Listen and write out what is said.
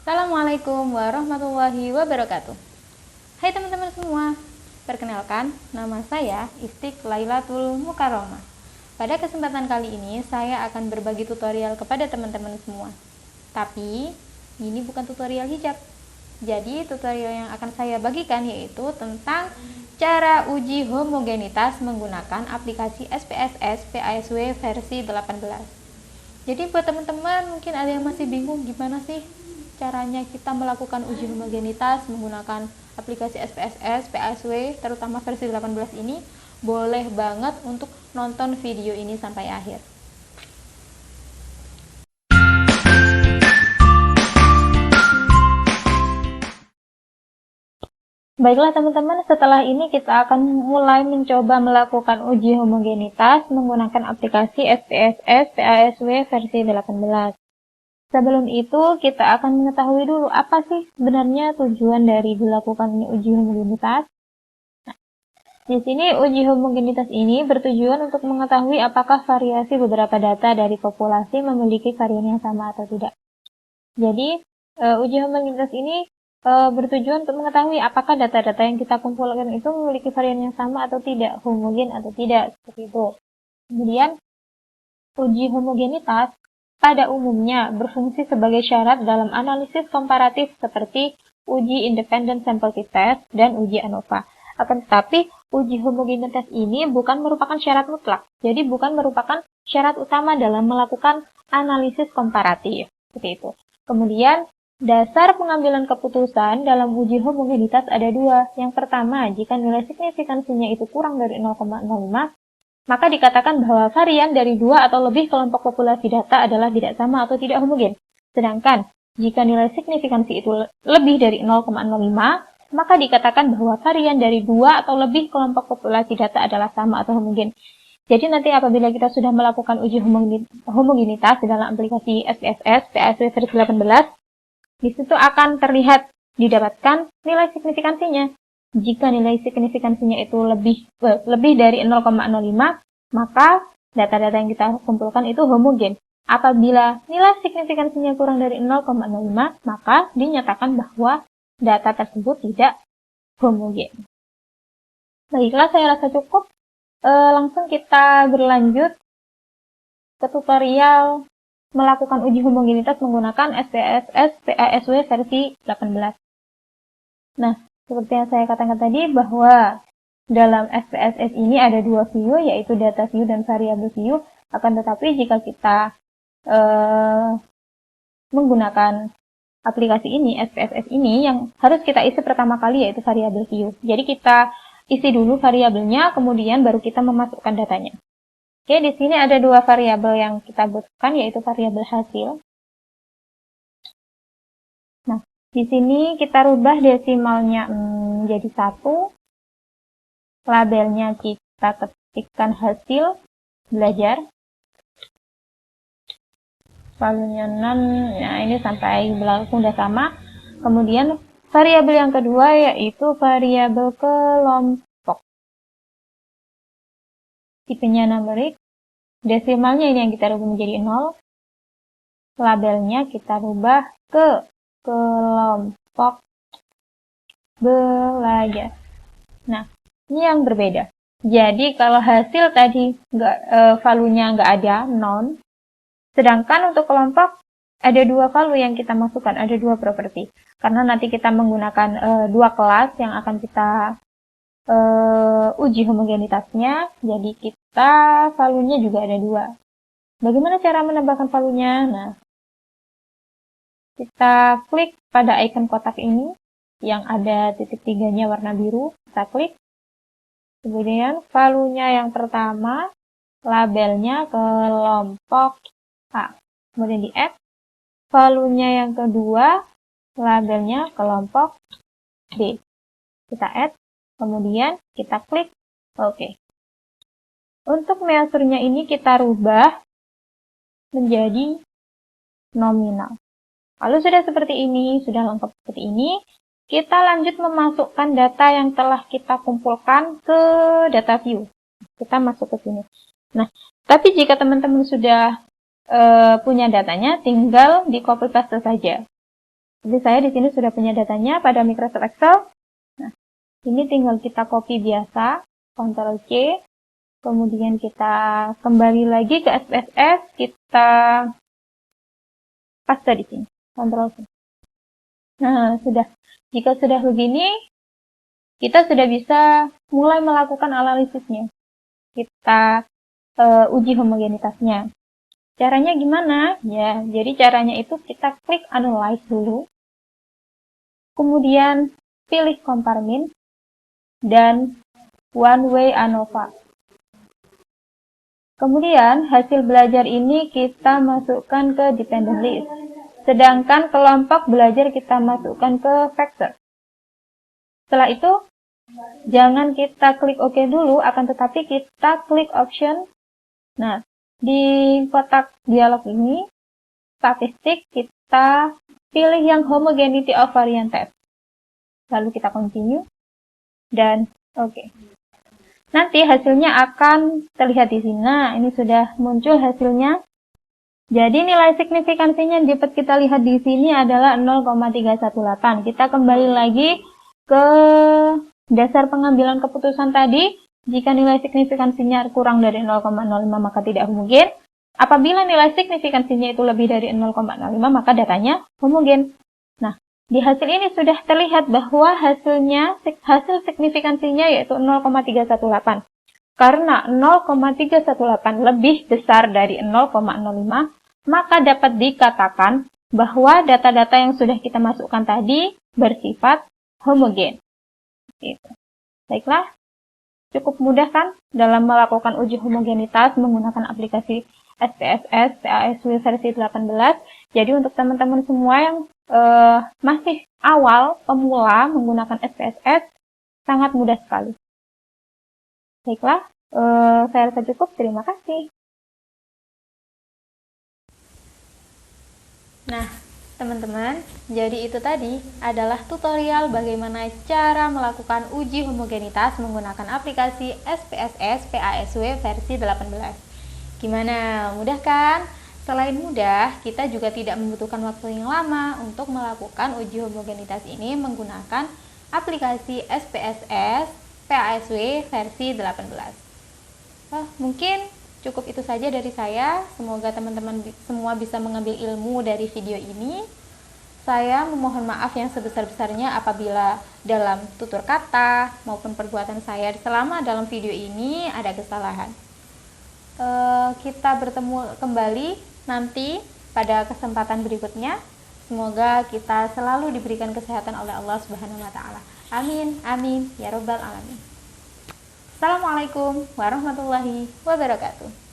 Assalamualaikum warahmatullahi wabarakatuh. Hai teman-teman semua, perkenalkan nama saya Istik Lailatul Mukarramah. Pada kesempatan kali ini saya akan berbagi tutorial kepada teman-teman semua. Tapi ini bukan tutorial hijab. Jadi tutorial yang akan saya bagikan yaitu tentang cara uji homogenitas menggunakan aplikasi SPSS PASW versi 18. Jadi buat teman-teman mungkin ada yang masih bingung gimana sih caranya kita melakukan uji homogenitas menggunakan aplikasi SPSS, PASW, terutama versi 18 ini, boleh banget untuk nonton video ini sampai akhir. Baiklah teman-teman, setelah ini kita akan mulai mencoba melakukan uji homogenitas menggunakan aplikasi SPSS PASW versi 18. Sebelum itu, kita akan mengetahui dulu apa sih sebenarnya tujuan dari dilakukannya uji homogenitas. Nah, di sini uji homogenitas ini bertujuan untuk mengetahui apakah variasi beberapa data dari populasi memiliki varian yang sama atau tidak. Jadi, uji homogenitas ini bertujuan untuk mengetahui apakah data-data yang kita kumpulkan itu memiliki varian yang sama atau tidak, homogen atau tidak, seperti itu. Kemudian, uji homogenitas pada umumnya berfungsi sebagai syarat dalam analisis komparatif seperti uji independent sample test dan uji ANOVA. Akan tetapi, uji homogenitas ini bukan merupakan syarat mutlak. Jadi bukan merupakan syarat utama dalam melakukan analisis komparatif. Seperti itu. Kemudian, dasar pengambilan keputusan dalam uji homogenitas ada dua. Yang pertama, jika nilai signifikansinya itu kurang dari 0,05, maka dikatakan bahwa varian dari dua atau lebih kelompok populasi data adalah tidak sama atau tidak homogen. Sedangkan, jika nilai signifikansi itu lebih dari 0,05, maka dikatakan bahwa varian dari dua atau lebih kelompok populasi data adalah sama atau homogen. Jadi nanti apabila kita sudah melakukan uji homogenitas dalam aplikasi SPSS PASW versi 18, di situ akan terlihat didapatkan nilai signifikansinya. Jika nilai signifikansinya itu lebih dari 0,05, maka data-data yang kita kumpulkan itu homogen. Apabila nilai signifikansinya kurang dari 0,05, maka dinyatakan bahwa data tersebut tidak homogen. Baiklah, saya rasa cukup. Langsung kita berlanjut ke tutorial melakukan uji homogenitas menggunakan SPSS PASW versi 18. Nah, seperti yang saya katakan tadi bahwa dalam SPSS ini ada dua view, yaitu data view dan variable view. Akan tetapi jika kita menggunakan aplikasi ini, SPSS ini, yang harus kita isi pertama kali yaitu variable view. Jadi kita isi dulu variabelnya, kemudian baru kita memasukkan datanya. Oke, di sini ada dua variabel yang kita butuhkan, yaitu variabel hasil. Nah, di sini kita rubah desimalnya menjadi 1. Labelnya kita ketikkan hasil belajar. Valuenya none, nah ini sampai belakang udah sama. Kemudian variabel yang kedua yaitu variabel kelompok. Tipenya numerik. Desimalnya ini yang kita rubah menjadi 0. Labelnya kita rubah ke kelompok belajar. Nah, ini yang berbeda. Jadi kalau hasil tadi valuenya nggak ada, none. Sedangkan untuk kelompok ada dua value yang kita masukkan, ada dua properti. Karena nanti kita menggunakan dua kelas yang akan kita uji homogenitasnya, jadi kita value-nya juga ada dua. Bagaimana cara menambahkan value-nya? Nah, kita klik pada icon kotak ini yang ada titik 3-nya warna biru. Kita klik. Kemudian value-nya yang pertama, labelnya kelompok A. Kemudian di add. Value-nya yang kedua, labelnya kelompok B. Kita add. Kemudian kita klik OK. Untuk measure-nya ini kita rubah menjadi nominal. Kalau sudah seperti ini, sudah lengkap seperti ini, kita lanjut memasukkan data yang telah kita kumpulkan ke data view. Kita masuk ke sini. Nah, tapi jika teman-teman sudah punya datanya, tinggal di copy paste saja. Jadi saya di sini sudah punya datanya pada Microsoft Excel. Nah, ini tinggal kita copy biasa, Ctrl C, kemudian kita kembali lagi ke SPSS, kita paste di sini, Ctrl C. Nah, sudah. Jika sudah begini, kita sudah bisa mulai melakukan analisisnya. Kita uji homogenitasnya. Caranya gimana? Ya, jadi caranya itu kita klik Analyze dulu. Kemudian pilih Compare Mean dan One Way ANOVA. Kemudian hasil belajar ini kita masukkan ke Dependent List. Sedangkan kelompok belajar kita masukkan ke Factor. Setelah itu, jangan kita klik OK dulu, akan tetapi kita klik Option. Nah, di kotak dialog ini, statistik, kita pilih yang Homogeneity of Variance Test. Lalu kita continue, dan OK. Nanti hasilnya akan terlihat di sini. Nah, ini sudah muncul hasilnya. Jadi nilai signifikansinya yang dapat kita lihat di sini adalah 0,318. Kita kembali lagi ke dasar pengambilan keputusan tadi. Jika nilai signifikansinya kurang dari 0,05 maka tidak homogen. Apabila nilai signifikansinya itu lebih dari 0,05 maka datanya homogen. Nah, di hasil ini sudah terlihat bahwa hasil signifikansinya yaitu 0,318. Karena 0,318 lebih besar dari 0,05, maka dapat dikatakan bahwa data-data yang sudah kita masukkan tadi bersifat homogen. Gitu. Baiklah, cukup mudah kan dalam melakukan uji homogenitas menggunakan aplikasi SPSS PASW versi 18. Jadi untuk teman-teman semua yang masih awal, pemula menggunakan SPSS, sangat mudah sekali. Baiklah, saya rasa cukup. Terima kasih. Nah, teman-teman, jadi itu tadi adalah tutorial bagaimana cara melakukan uji homogenitas menggunakan aplikasi SPSS PASW versi 18. Gimana? Mudah kan? Selain mudah, kita juga tidak membutuhkan waktu yang lama untuk melakukan uji homogenitas ini menggunakan aplikasi SPSS PASW versi 18. Mungkin cukup itu saja dari saya. Semoga teman-teman semua bisa mengambil ilmu dari video ini. Saya memohon maaf yang sebesar-besarnya apabila dalam tutur kata maupun perbuatan saya selama dalam video ini ada kesalahan. Kita bertemu kembali nanti pada kesempatan berikutnya. Semoga kita selalu diberikan kesehatan oleh Allah Subhanahu wa taala. Amin, amin, ya robbal alamin. Assalamualaikum warahmatullahi wabarakatuh.